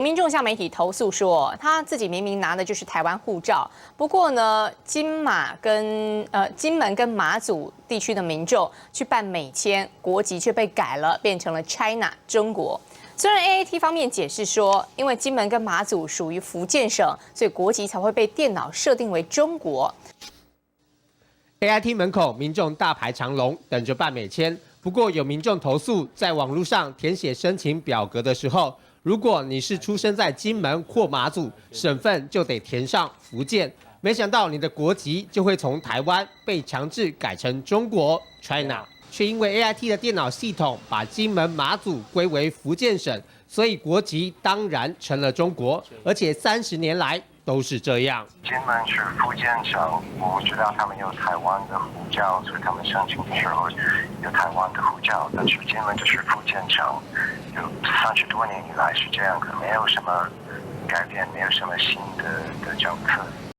民众向媒体投诉说，他自己明明拿的就是台湾护照，不过呢，金门跟马祖地区的民众去办美签，国籍却被改了，变成了 China 中国。虽然 AAT 方面解释说，因为金门跟马祖属于福建省，所以国籍才会被电脑设定为中国。AIT 门口民众大排长龙，等着办美签。不过有民众投诉，在网络上填写申请表格的时候，如果你是出生在金门或马祖，省份就得填上福建。没想到你的国籍就会从台湾被强制改成中国 China， 却因为 AIT 的电脑系统把金门、马祖归为福建省，所以国籍当然成了中国，而且30年来都是这样。金门是福建省，我们知道他们有台湾的护照，所以他们申请的时候有台湾的护照，但是金门就是福建省，有30多年以来是这样的，没有什么改变，没有什么新的政策。